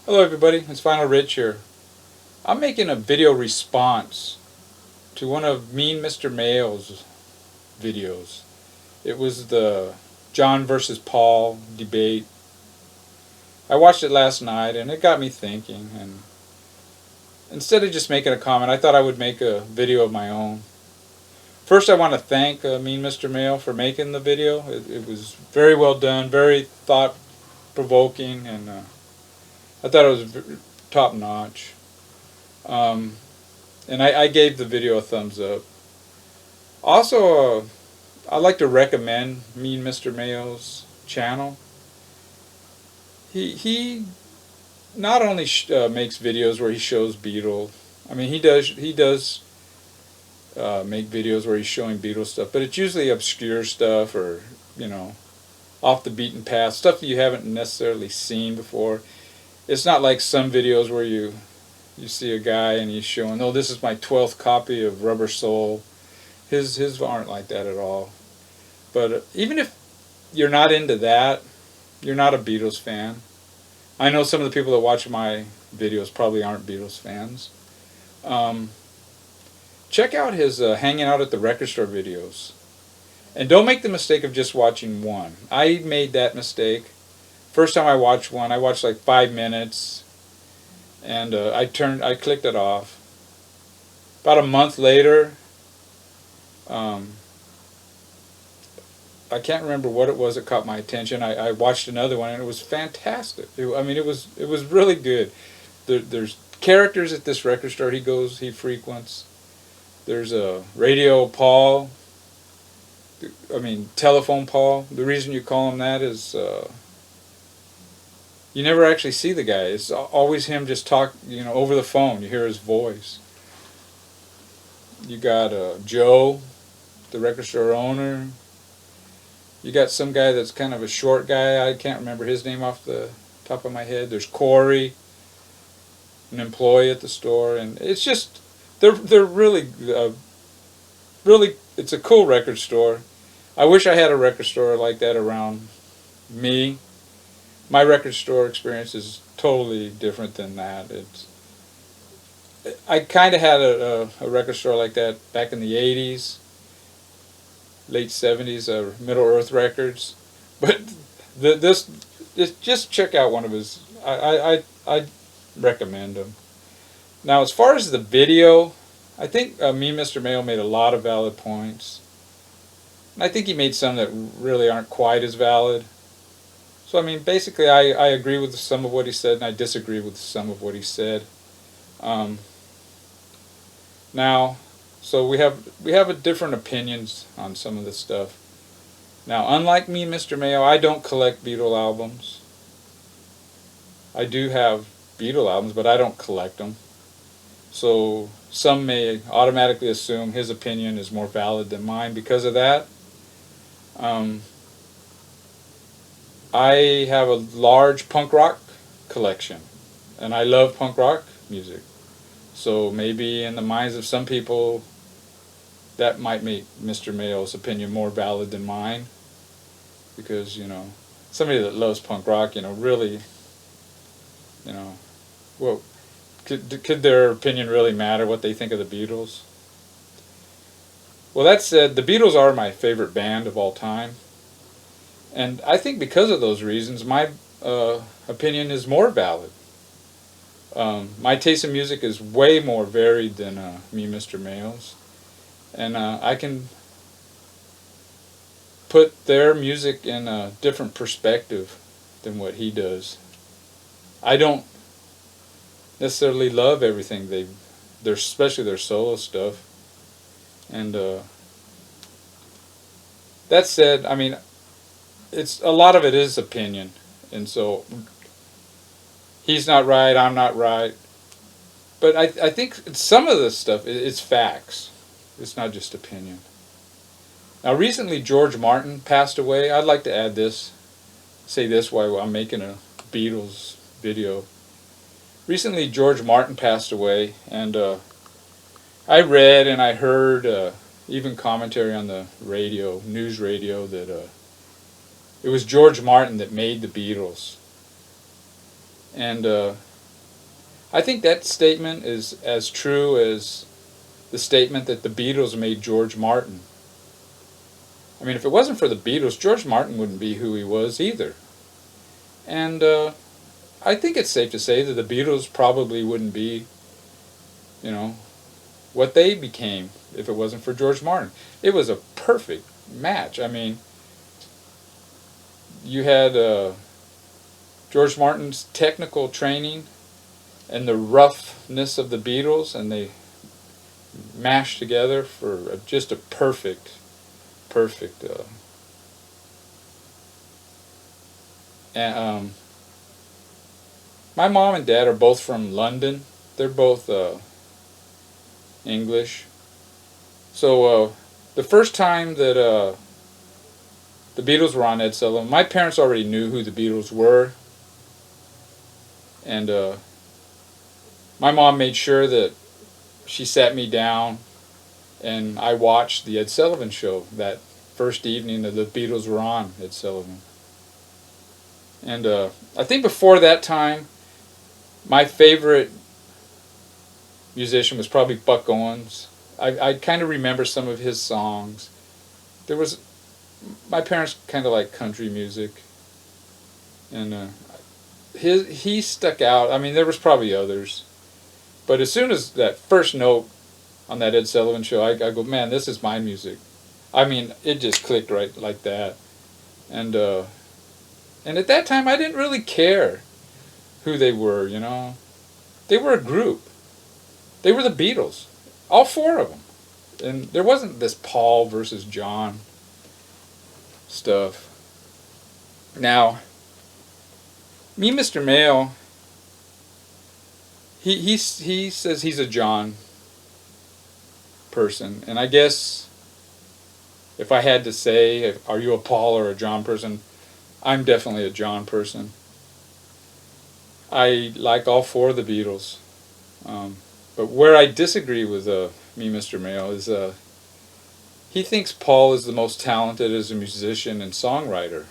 Hello everybody, it's Final Rich here. I'm making a video response to one of MeanMr Mayo's videos. It was the John versus Paul debate. I watched it last night and it got me thinking, and instead of just making a comment, I thought I would make a video of my own. First, I want to thank MeanMr Mayo for making the video. It was very well done, very thought-provoking, and I thought it was top-notch. And I gave the video a thumbs up. Also, I'd like to recommend MeanMr Mayo's channel. He not only makes videos where he shows Beatles. I mean, he does make videos where he's showing Beatles stuff, but it's usually obscure stuff, or off the beaten path, stuff that you haven't necessarily seen before. It's not like some videos where you see a guy and he's showing, oh, this is my 12th copy of Rubber Soul. His aren't like that at all. But even if you're not into that, you're not a Beatles fan. I know some of the people that watch my videos probably aren't Beatles fans. Check out his hanging out at the record store videos. And don't make the mistake of just watching one. I made that mistake. First time I watched one, I watched like 5 minutes. And I clicked it off. About a month later, I can't remember what it was that caught my attention. I watched another one and it was fantastic. It was really good. There's characters at this record store he frequents. There's a Radio Paul. Telephone Paul. The reason you call him that is you never actually see the guy. It's always him just over the phone. You hear his voice. You got Joe, the record store owner. You got some guy that's kind of a short guy. I can't remember his name off the top of my head. There's Corey, an employee at the store, and it's just they're really it's a cool record store. I wish I had a record store like that around me. My record store experience is totally different than that. I kind of had a record store like that back in the 80s, late 70s, Middle Earth Records. But just check out one of his. I recommend him. Now, as far as the video, I think MeanMr Mayo made a lot of valid points. And I think he made some that really aren't quite as valid. So basically I agree with some of what he said and I disagree with some of what he said. Now, so we have different opinions on some of this stuff. Now, unlike me, Mr. Mayo, I don't collect Beatle albums. I do have Beatle albums, but I don't collect them. So some may automatically assume his opinion is more valid than mine because of that. I have a large punk rock collection, and I love punk rock music. So maybe in the minds of some people, that might make Mr. Mayo's opinion more valid than mine. Because, somebody that loves punk rock, really, well, could their opinion really matter, what they think of the Beatles? Well, that said, the Beatles are my favorite band of all time. And I think because of those reasons, my opinion is more valid. My taste in music is way more varied than MeanMr Mayo's. And I can put their music in a different perspective than what he does. I don't necessarily love everything especially their solo stuff. And that said, it's a lot of it is opinion, and so he's not right, I'm not right. But I think some of this stuff it's facts. It's not just opinion. Now, recently George Martin passed away. I'd like to say this while I'm making a Beatles video. Recently George Martin passed away, and I read and I heard even commentary on the radio, news radio, that it was George Martin that made the Beatles. And I think that statement is as true as the statement that the Beatles made George Martin. I mean, if it wasn't for the Beatles, George Martin wouldn't be who he was either. And I think it's safe to say that the Beatles probably wouldn't be, you know, what they became if it wasn't for George Martin. It was a perfect match. I mean, you had George Martin's technical training and the roughness of the Beatles, and they mashed together for just a perfect. And my mom and dad are both from London. They're both English. So the first time that the Beatles were on Ed Sullivan, my parents already knew who the Beatles were. And my mom made sure that she sat me down and I watched the Ed Sullivan Show that first evening that the Beatles were on Ed Sullivan. And I think before that time, my favorite musician was probably Buck Owens. I kind of remember some of his songs. My parents kind of like country music, and he stuck out. I mean, there was probably others, but as soon as that first note on that Ed Sullivan Show, I go, man, this is my music. I mean, it just clicked right like that, and at that time I didn't really care who they were. You know, they were a group. They were the Beatles, all four of them, and there wasn't this Paul versus John stuff. Now, MeanMr Mayo, he says he's a John person, and I guess if I had to say, are you a Paul or a John person, I'm definitely a John person. I like all four of the Beatles, but where I disagree with MeanMr Mayo is he thinks Paul is the most talented as a musician and songwriter,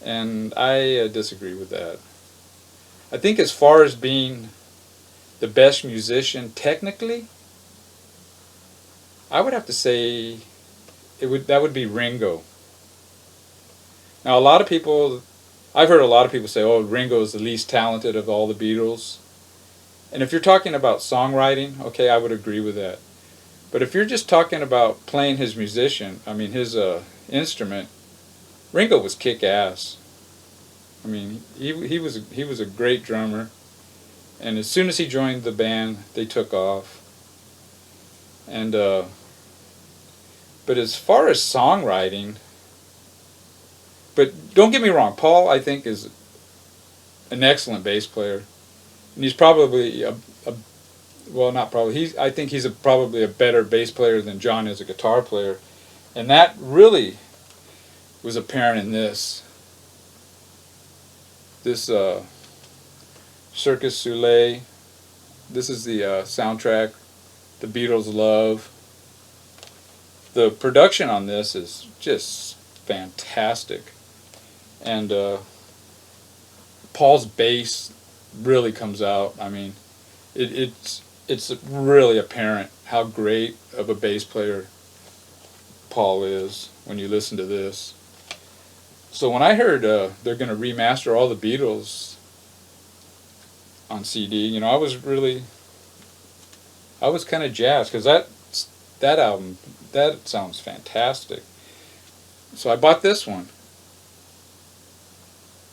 and I disagree with that. I think as far as being the best musician technically, I would have to say that would be Ringo. Now a lot of people, I've heard a lot of people say, oh, Ringo is the least talented of all the Beatles. And if you're talking about songwriting, okay, I would agree with that. But if you're just talking about playing his his instrument, Ringo was kick-ass. I mean, he was a great drummer, and as soon as he joined the band, they took off. And but as far as songwriting, but don't get me wrong, Paul I think is an excellent bass player, and he's probably I think he's probably a better bass player than John is a guitar player, and that really was apparent in this Circus Soleil. This is the soundtrack the Beatles love. The production on this is just fantastic, and Paul's bass really comes out. I mean, it's really apparent how great of a bass player Paul is when you listen to this. So when I heard they're going to remaster all the Beatles on CD, you know, I was kind of jazzed, because that album, that sounds fantastic. So I bought this one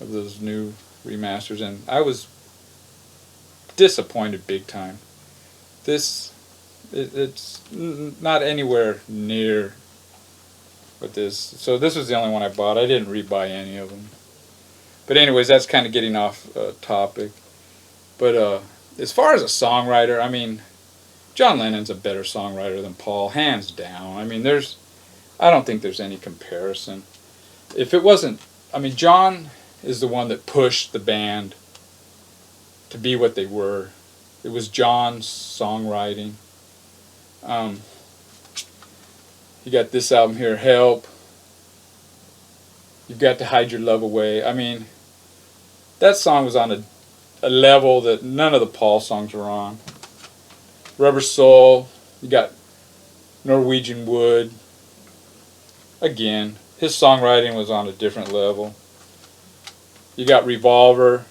of those new remasters, and I was disappointed big time. It's not anywhere near what this. So this was the only one I bought. I didn't rebuy any of them. But anyways, that's kind of getting off topic. But as far as a songwriter, I mean, John Lennon's a better songwriter than Paul, hands down. I mean, I don't think there's any comparison. If it wasn't, I mean, John is the one that pushed the band to be what they were. It was John's songwriting. You got this album here, Help. You've got to Hide Your Love Away. I mean, that song was on a a level that none of the Paul songs were on. Rubber Soul, you got Norwegian Wood. Again, his songwriting was on a different level. You got Revolver.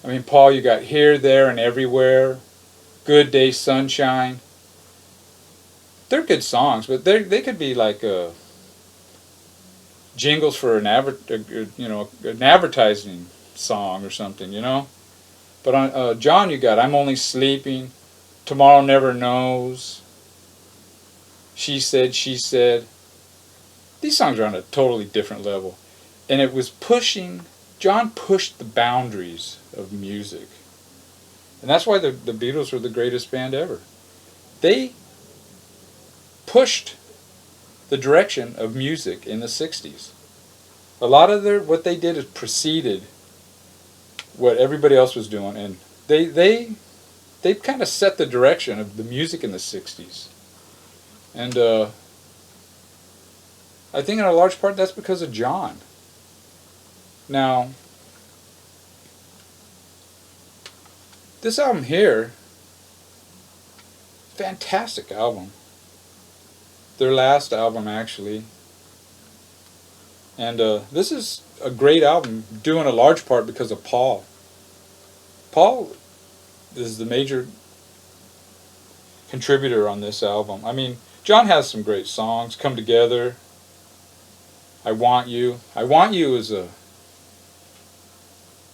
I mean, Paul, you got Here, There, and Everywhere. Good Day, Sunshine. They're good songs, but they could be like jingles for an an advertising song or something, you know. But on John, you got I'm Only Sleeping, Tomorrow Never Knows, She Said, She Said. These songs are on a totally different level. And it was John pushed the boundaries of music. And that's why the Beatles were the greatest band ever. They pushed the direction of music in the 60s. A lot of what they did is preceded what everybody else was doing, and they kind of set the direction of the music in the 60s. And I think in a large part that's because of John. Now, this album here, fantastic album. Their last album, actually. And this is a great album, due in a large part because of Paul. Paul is the major contributor on this album. I mean, John has some great songs. Come Together, I Want You. I Want You is a...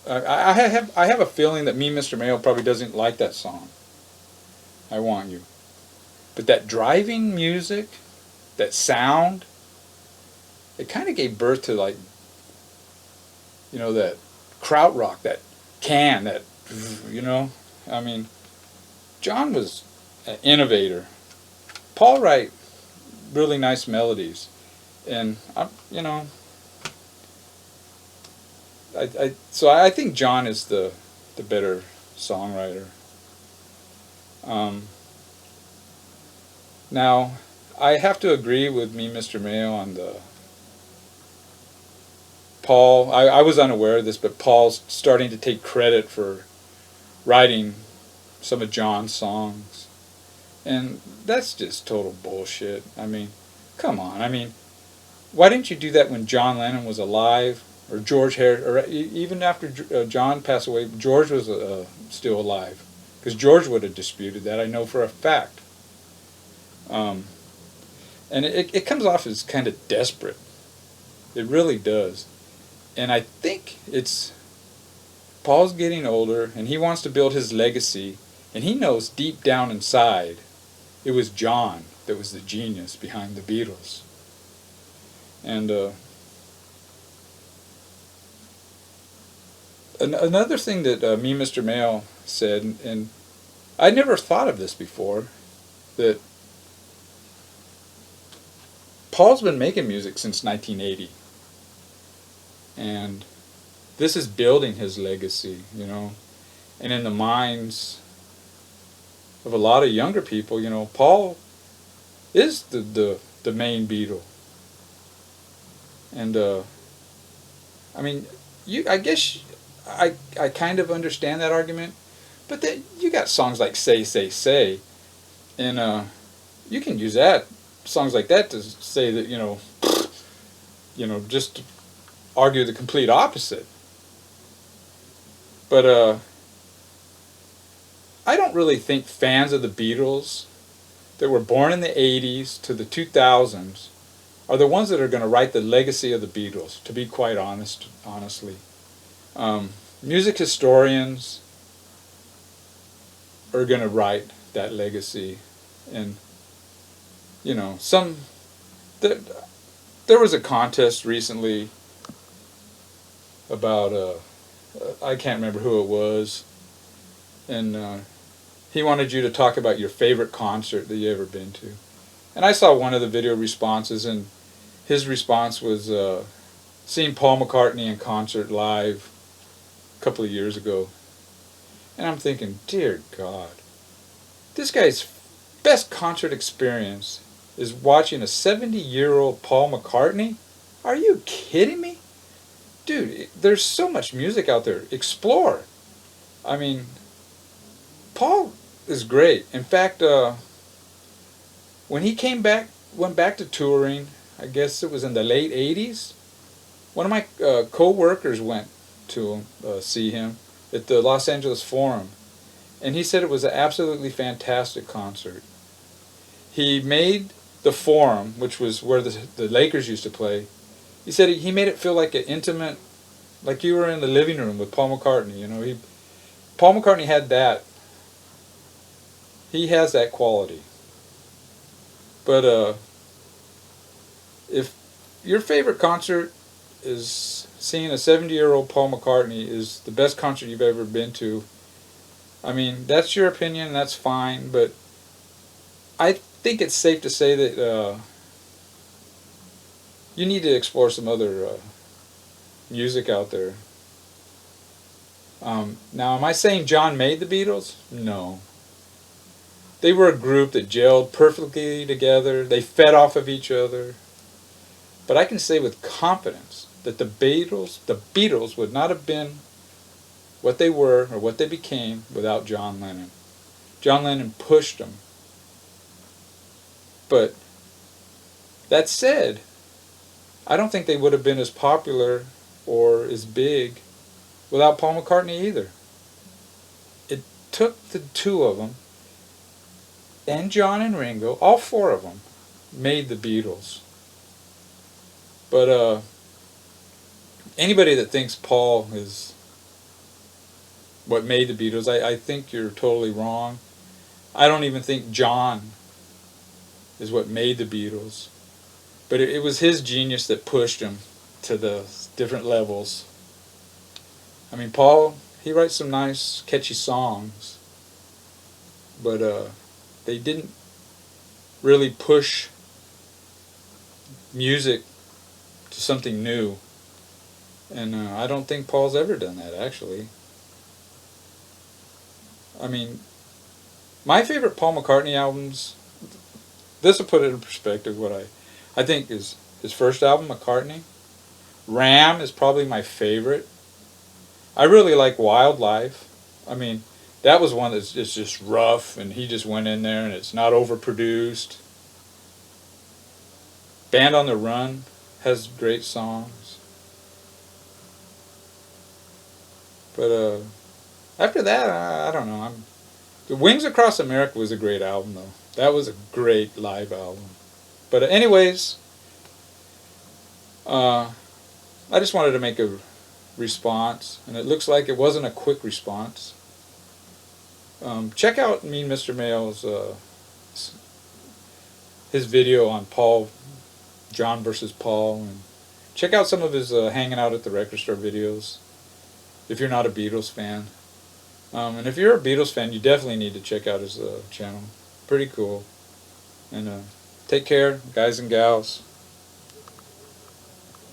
I have a feeling that MeanMr Mayo probably doesn't like that song, I Want You. But that driving music, that sound, it kind of gave birth to, like, you know, that krautrock, that you know. I mean, John was an innovator. Paul wrote really nice melodies, and you know, so I think John is the better songwriter. Now, I have to agree with MeanMr Mayo on the Paul. I was unaware of this, but Paul's starting to take credit for writing some of John's songs, and that's just total bullshit. I mean, come on. I mean, why didn't you do that when John Lennon was alive, or George Harrison, or even after John passed away? George was still alive, because George would have disputed that. I know for a fact. And it comes off as kind of desperate. It really does. And I think it's Paul's getting older, and he wants to build his legacy, and he knows deep down inside it was John that was the genius behind the Beatles. And another thing that MeanMr Mayo said, and I never thought of this before, that Paul's been making music since 1980. And this is building his legacy, you know. And in the minds of a lot of younger people, you know, Paul is the main Beatle. And I mean, I guess I kind of understand that argument, but then you got songs like Say, Say, Say, and you can use songs like that to say that, you know, just to argue the complete opposite. But I don't really think fans of the Beatles that were born in the 80s to the 2000s are the ones that are going to write the legacy of the Beatles, to be quite honestly. Music historians are going to write that legacy. And, you know, there was a contest recently about, I can't remember who it was, and he wanted you to talk about your favorite concert that you ever been to. And I saw one of the video responses, and his response was seeing Paul McCartney in concert live a couple of years ago. And I'm thinking, dear God, this guy's best concert experience is watching a 70-year-old Paul McCartney? Are you kidding me? Dude, there's so much music out there. Explore. I mean, Paul is great. In fact, when he went back to touring, I guess it was in the late 80s, one of my co-workers went to see him at the Los Angeles Forum, and he said it was an absolutely fantastic concert. He made the Forum, which was where the Lakers used to play, he said he made it feel like an intimate, like you were in the living room with Paul McCartney. You know, Paul McCartney had that. He has that quality. But if your favorite concert is seeing a 70-year-old Paul McCartney is the best concert you've ever been to, I mean, that's your opinion, that's fine, but I think it's safe to say that you need to explore some other music out there. Now, am I saying John made the Beatles? No. They were a group that gelled perfectly together. They fed off of each other. But I can say with confidence that the Beatles would not have been what they were or what they became without John Lennon. John Lennon pushed them. But that said, I don't think they would have been as popular or as big without Paul McCartney either. It took the two of them, and John and Ringo, all four of them, made the Beatles. But anybody that thinks Paul is what made the Beatles, I think you're totally wrong. I don't even think John is what made the Beatles. But it was his genius that pushed him to the different levels. I mean, Paul, he writes some nice, catchy songs, but they didn't really push music to something new. And I don't think Paul's ever done that, actually. I mean, my favorite Paul McCartney albums, this will put it in perspective, what I think is his first album, McCartney. Ram is probably my favorite. I really like Wildlife. I mean, that was one that's just rough, and he just went in there, and it's not overproduced. Band on the Run has great songs. But after that, I don't know. The Wings Across America was a great album, though. That was a great live album. But anyways, I just wanted to make a response, and it looks like it wasn't a quick response. Check out MeanMr Mayo's his video on John versus Paul, and check out some of his hanging out at the record store videos if you're not a Beatles fan. And if you're a Beatles fan, you definitely need to check out his channel. Pretty cool. And take care, guys and gals.